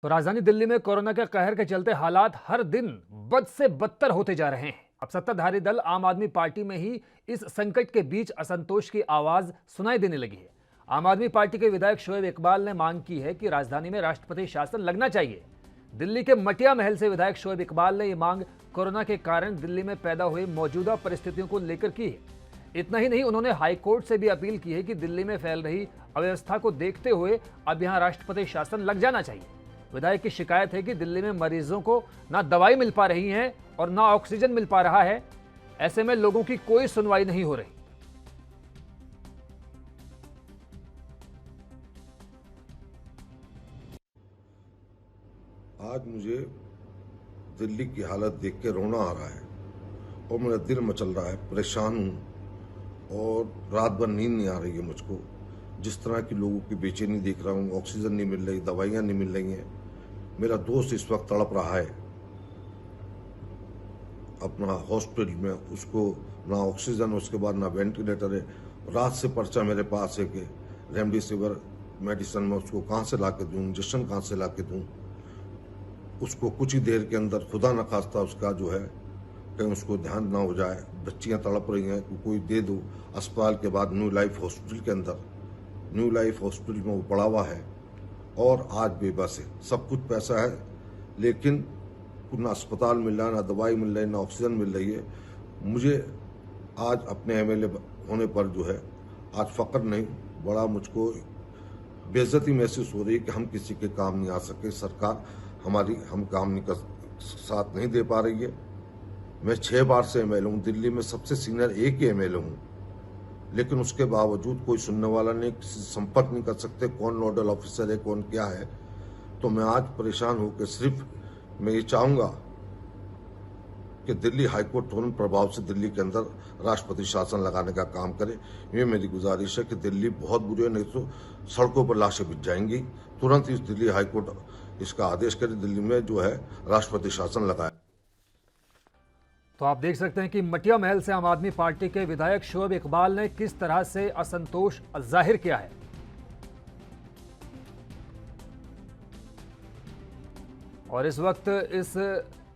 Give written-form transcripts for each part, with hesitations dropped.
तो राजधानी दिल्ली में कोरोना के कहर के चलते हालात हर दिन बद से बदतर होते जा रहे हैं। अब सत्ताधारी दल आम आदमी पार्टी में ही इस संकट के बीच असंतोष की आवाज सुनाई देने लगी है। आम आदमी पार्टी के विधायक शोएब इकबाल ने मांग की है कि राजधानी में राष्ट्रपति शासन लगना चाहिए। दिल्ली के मटिया महल से विधायक शोएब इकबाल ने यह मांग कोरोना के कारण दिल्ली में पैदा हुई मौजूदा परिस्थितियों को लेकर की है। इतना ही नहीं, उन्होंने हाईकोर्ट से भी अपील की है कि दिल्ली में फैल रही अव्यवस्था को देखते हुए अब यहां राष्ट्रपति शासन लग जाना चाहिए। विधायक की शिकायत है कि दिल्ली में मरीजों को ना दवाई मिल पा रही है और ना ऑक्सीजन मिल पा रहा है। ऐसे में लोगों की कोई सुनवाई नहीं हो रही। आज मुझे दिल्ली की हालत देख के रोना आ रहा है और मेरा दिल मचल रहा है। परेशान हूँ और रात भर नींद नहीं आ रही है मुझको। जिस तरह की लोगों की बेचैनी देख रहा हूँ, ऑक्सीजन नहीं मिल रही, दवाइयाँ नहीं मिल रही हैं। मेरा दोस्त इस वक्त तड़प रहा है अपना हॉस्पिटल में, उसको ना ऑक्सीजन, उसके बाद ना वेंटिलेटर है। रात से पर्चा मेरे पास है कि रेमडेसिविर मेडिसिन में उसको कहाँ से ला के दूँ, इंजेक्शन कहाँ से ला के दूँ। उसको कुछ ही देर के अंदर खुदा न खास्ता उसका जो है कहीं उसको ध्यान ना हो जाए। बच्चियां तड़प रही हैं कि कोई दे दो। अस्पताल के बाद न्यू लाइफ हॉस्पिटल के अंदर, न्यू लाइफ हॉस्पिटल में वो पड़ा हुआ है और आज बेबस है। सब कुछ पैसा है लेकिन ना अस्पताल मिल रहा है, ना दवाई मिल रही है, ना ऑक्सीजन मिल रही है। मुझे आज अपने एमएलए होने पर जो है आज फक्र नहीं, बड़ा मुझको बेइज्जती महसूस हो रही है कि हम किसी के काम नहीं आ सके। सरकार हमारी हम काम नहीं कर साथ नहीं दे पा रही है। मैं 6 बार से एमएलए हूँ, दिल्ली में सबसे सीनियर एक ही एमएलए हूँ, लेकिन उसके बावजूद कोई सुनने वाला नहीं, किसी से संपर्क नहीं कर सकते। कौन नोडल ऑफिसर है, कौन क्या है। तो मैं आज परेशान होकर सिर्फ मैं ये चाहूँगा कि दिल्ली हाईकोर्ट तुरंत प्रभाव से दिल्ली के अंदर राष्ट्रपति शासन लगाने का काम करे। ये मेरी गुजारिश है कि दिल्ली बहुत बुरी है, नहीं तो सड़कों पर लाशें बिछ जाएंगी। तुरंत इस दिल्ली हाईकोर्ट इसका आदेश करे, दिल्ली में जो है राष्ट्रपति शासन लगाए। तो आप देख सकते हैं कि मटिया महल से आम आदमी पार्टी के विधायक शोएब इकबाल ने किस तरह से असंतोष जाहिर किया है। और इस वक्त इस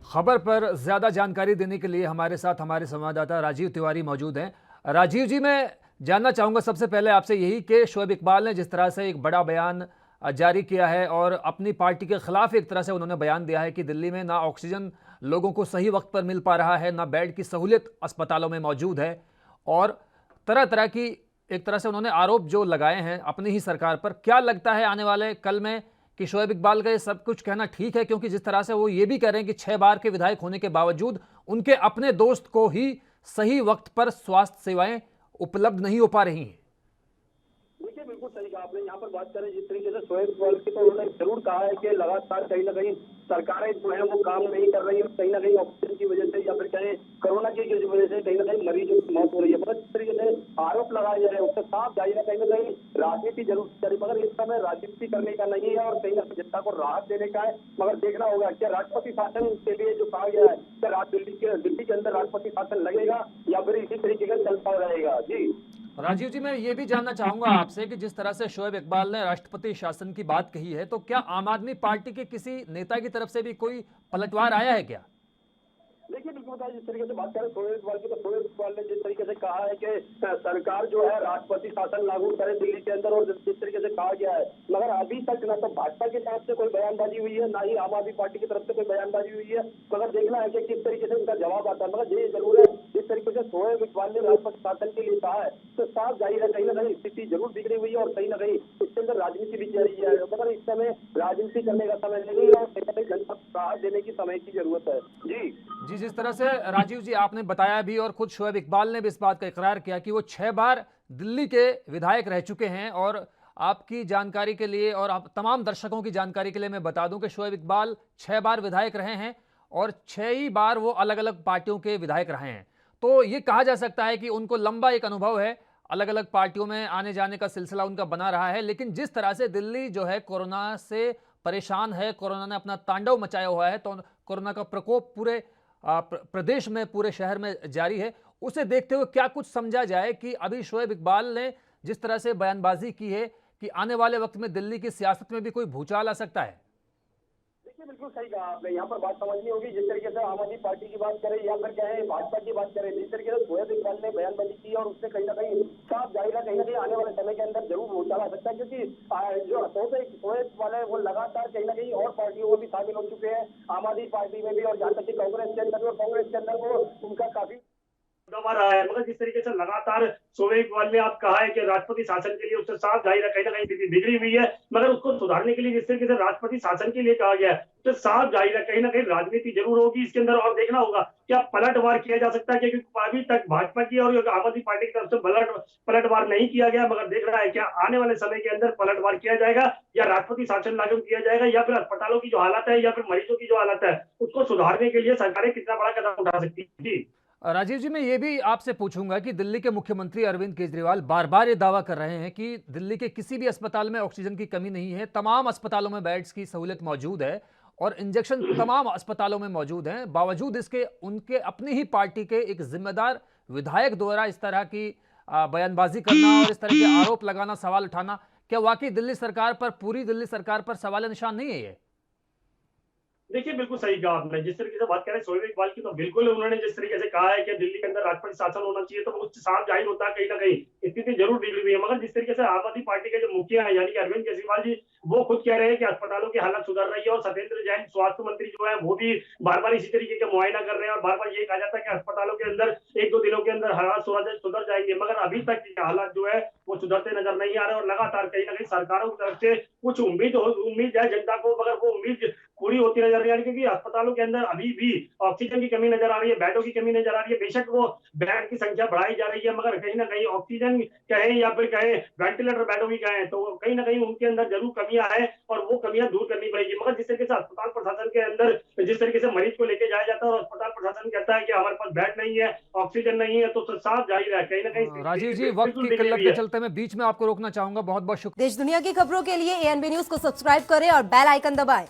खबर पर ज्यादा जानकारी देने के लिए हमारे साथ हमारे संवाददाता राजीव तिवारी मौजूद हैं। राजीव जी, मैं जानना चाहूंगा सबसे पहले आपसे यही कि शोएब इकबाल ने जिस तरह से एक बड़ा बयान जारी किया है और अपनी पार्टी के खिलाफ एक तरह से उन्होंने बयान दिया है कि दिल्ली में ना ऑक्सीजन लोगों को सही वक्त पर मिल पा रहा है, ना बेड की सहूलियत अस्पतालों में मौजूद है, और तरह तरह की एक तरह से उन्होंने आरोप जो लगाए हैं अपनी ही सरकार पर। क्या लगता है आने वाले कल में कि शोएब इकबाल का ये सब कुछ कहना ठीक है? क्योंकि जिस तरह से वो ये भी कह रहे हैं कि 6 बार के विधायक होने के बावजूद उनके अपने दोस्त को ही सही वक्त पर स्वास्थ्य सेवाएं उपलब्ध नहीं हो पा रही हैं। देखिए, बिल्कुल सही कहा आपने। यहाँ पर बात करें जिस तरीके से शोएब इकबाल की, तो उन्होंने जरूर कहा है कि लगातार कहीं ना कहीं सरकारें जो है वो काम नहीं कर रही है। कहीं ना कहीं ऑक्सीजन की वजह से या फिर कहें कोरोना की वजह से कहीं ना कहीं मरीजों की मौत हो रही है। मगर जिस तरीके से आरोप लगाए जा रहे हैं उससे साफ जाहिर है कहीं ना कहीं राजनीति जरूर करी, मगर इस समय राजनीति करने का नहीं है और कहीं ना कहीं जनता को राहत देने का है। मगर देखना होगा कि राष्ट्रपति शासन के लिए जो कहा गया है कि दिल्ली के अंदर राष्ट्रपति शासन लगेगा या फिर इसी तरीके का चलता रहेगा। जी राजीव जी, मैं ये भी जानना चाहूंगा आपसे कि जिस तरह से शोएब इकबाल ने राष्ट्रपति शासन की बात कही है, तो क्या आम आदमी पार्टी के किसी नेता की तरफ से भी कोई पलटवार आया है क्या? देखिए, बिल्कुल बताइए, जिस तरीके से बात करें शोएब इकबाल की, तो शोएब इकबाल ने जिस तरीके से कहा है कि सरकार जो है राष्ट्रपति शासन लागू करे दिल्ली के अंदर, और जिस तरीके से कहा गया है, मगर अभी तक ना तो भाजपा की तरफ से कोई बयानबाजी हुई है, ना ही आम आदमी पार्टी की तरफ से कोई बयानबाजी हुई है। मगर देखना है कि किस तरीके से उनका जवाब आता है। मगर ये जरूर है, जिस तरीके से शोएब इकबाल ने राष्ट्रपति शासन के लिए कहा है, तो साफ जाहिर है कहीं ना कहीं स्थिति जरूर बिगड़ी हुई है और कहीं ना कहीं इसके अंदर राजनीति भी जारी है। मगर इस समय राजनीति करने का समय नहीं है और कहीं ना कहीं जनता को राहत देने की समय की जरूरत है। जी, जिस तरह से राजीव जी आपने बताया भी, और खुद शोएब इकबाल ने भी इस बात का इकरार किया कि वो 6 बार दिल्ली के विधायक रह चुके हैं। और आपकी जानकारी के लिए और आप तमाम दर्शकों की जानकारी के लिए मैं बता दूं कि शोएब इकबाल 6 बार विधायक रहे हैं और 6 ही बार वो अलग अलग पार्टियों के विधायक रहे हैं। तो ये कहा जा सकता है कि उनको लंबा एक अनुभव है, अलग अलग पार्टियों में आने जाने का सिलसिला उनका बना रहा है। लेकिन जिस तरह से दिल्ली जो है कोरोना से परेशान है, कोरोना ने अपना तांडव मचाया हुआ है, तो कोरोना का प्रकोप पूरे प्रदेश में, पूरे शहर में जारी है, उसे देखते हुए क्या कुछ समझा जाए कि अभी शोएब इकबाल ने जिस तरह से बयानबाजी की है कि आने वाले वक्त में दिल्ली की सियासत में भी कोई भूचाल आ सकता है? बिल्कुल सही कहा आपने। यहाँ पर बात समझनी होगी, जिस तरीके से आम आदमी पार्टी की बात करें या फिर कहें भाजपा की बात करें, जिस तरीके से शोएब इकबाल ने बयानबाजी की और उससे कहीं ना कहीं साफ जाहिर है, कहीं ना कहीं आने वाले समय के अंदर जरूर घोटाला आ सकता है, क्योंकि जो शोएब इकबाल है वो लगातार कहीं ना कहीं और पार्टियों में भी शामिल हो चुके हैं, आम आदमी पार्टी में भी, और जहाँ तक कि कांग्रेस के अंदर, और कांग्रेस के अंदर वो उनका काफी दबा रहा है। मगर जिस तरीके से लगातार शोएब इकबाल ने आप कहा है कि राष्ट्रपति शासन के लिए उससे साफ जाहिर है कहीं ना कहीं स्थिति बिगड़ी हुई है, मगर उसको सुधारने के लिए जिस तरीके से राष्ट्रपति शासन के लिए कहा गया है, तो साफ जाहिर है कहीं ना कहीं राजनीति जरूर होगी इसके अंदर, और देखना होगा क्या पलटवार किया जा सकता है, क्योंकि अभी तक भाजपा की और आम आदमी पार्टी की तरफ से पलटवार नहीं किया गया, मगर देख रहा है क्या आने वाले समय के अंदर पलटवार किया जाएगा, या राष्ट्रपति शासन लागू किया जाएगा, या फिर अस्पतालों की जो हालत है या फिर मरीजों की जो हालत है उसको सुधारने के लिए सरकारें कितना बड़ा कदम उठा सकती है। जी राजीव जी, मैं ये भी आपसे पूछूंगा कि दिल्ली के मुख्यमंत्री अरविंद केजरीवाल बार बार ये दावा कर रहे हैं कि दिल्ली के किसी भी अस्पताल में ऑक्सीजन की कमी नहीं है, तमाम अस्पतालों में बेड्स की सहूलियत मौजूद है और इंजेक्शन तमाम अस्पतालों में मौजूद हैं। बावजूद इसके उनके अपनी ही पार्टी के एक जिम्मेदार विधायक द्वारा इस तरह की बयानबाजी करना और इस तरह के आरोप लगाना, सवाल उठाना, क्या वाकई दिल्ली सरकार पर, पूरी दिल्ली सरकार पर सवाल निशान नहीं है ये? देखिए बिल्कुल सही कहा आपने। जिस तरीके से बात करें शोएब इकबाल की, तो बिल्कुल उन्होंने जिस तरीके से कहा है कि दिल्ली के अंदर राष्ट्रपति शासन होना चाहिए, तो उससे साफ जाहिर होता है कहीं ना कहीं स्थिति जरूर बिगड़ी हुई है। मगर जिस तरीके से आम आदमी पार्टी के जो मुखिया है यानी कि अरविंद केजरीवाल जी, वो खुद कह रहे हैं कि अस्पतालों की हालत सुधर रही है, और सत्येंद्र जैन स्वास्थ्य मंत्री जो है वो भी बार बार इसी तरीके का मुआयना कर रहे हैं, और बार बार ये कहा जाता है कि अस्पतालों के अंदर एक दो दिनों के अंदर हालात सुधर जाएंगे, मगर अभी तक हालात जो है वो सुधरते नजर नहीं आ रहे, और लगातार कहीं ना कहीं सरकारों की तरफ से कुछ उम्मीद है जनता को, मगर वो उम्मीद पूरी होती नजर नहीं आ रही, क्योंकि अस्पतालों के अंदर अभी भी ऑक्सीजन की कमी नजर आ रही है, बेडों की कमी नजर आ रही है। बेशक वो बेड की संख्या बढ़ाई जा रही है, मगर कहीं ना कहीं ऑक्सीजन कहें या फिर कहें वेंटिलेटर बेडों की कहें, तो कहीं ना कहीं उनके अंदर जरूर कमियां हैं, और वो कमियां दूर करनी पड़ेगी। मगर जिस तरीके से अस्पताल प्रशासन के अंदर जिस तरीके से मरीज को लेके जाया जाता है और अस्पताल प्रशासन कहता है कि हमारे पास बेड नहीं है, ऑक्सीजन नहीं है, तो साफ जाहिर है कहीं ना कहीं। राजीव जी, वक्त की किल्लत के चलते मैं बीच में आपको रोकना चाहूंगा, बहुत बहुत शुक्रिया। देश दुनिया की खबरों के लिए ANB न्यूज को सब्सक्राइब करें और बेल आइकन दबाएं।